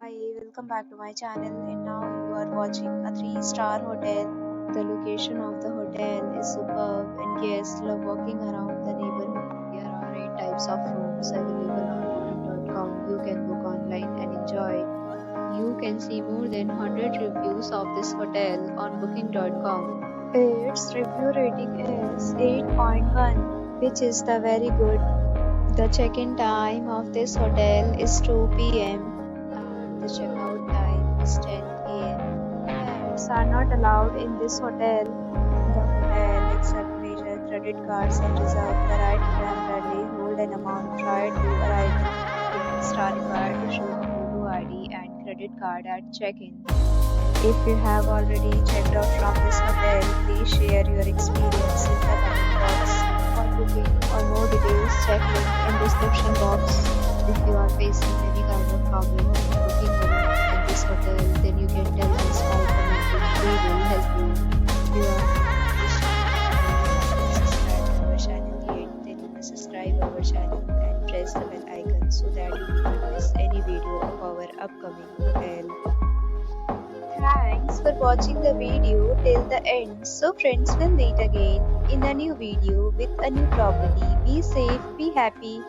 Hi, welcome back to my channel, and now you are watching a 3-star hotel. The location of the hotel is superb and guests love walking around the neighborhood. There are 8 types of rooms available on booking.com. You can book online and enjoy. You can see more than 100 reviews of this hotel on booking.com. Its review rating is 8.1, which is the very good. The check-in time of this hotel is 2 p.m. and the checkout time is 10 p.m. Pets are not allowed in this hotel. The hotel accepts major credit cards and reserves the right to temporarily hold an amount prior to arrival. Guests are required to show a photo ID and credit card at check-in. If you have already checked out from this hotel, please share your experience in the comment box. For booking or more details, check link in description box. If you are facing any kind of problem booking a room in this hotel, then you can tell us by commenting. We will help you. If you are subscribe to our channel yet, then you must subscribe our channel and press the bell icon so that you do not miss any video of our upcoming hotel. Thanks for watching the video till the end. So friends, will meet again in a new video with a new property. Be safe, be happy.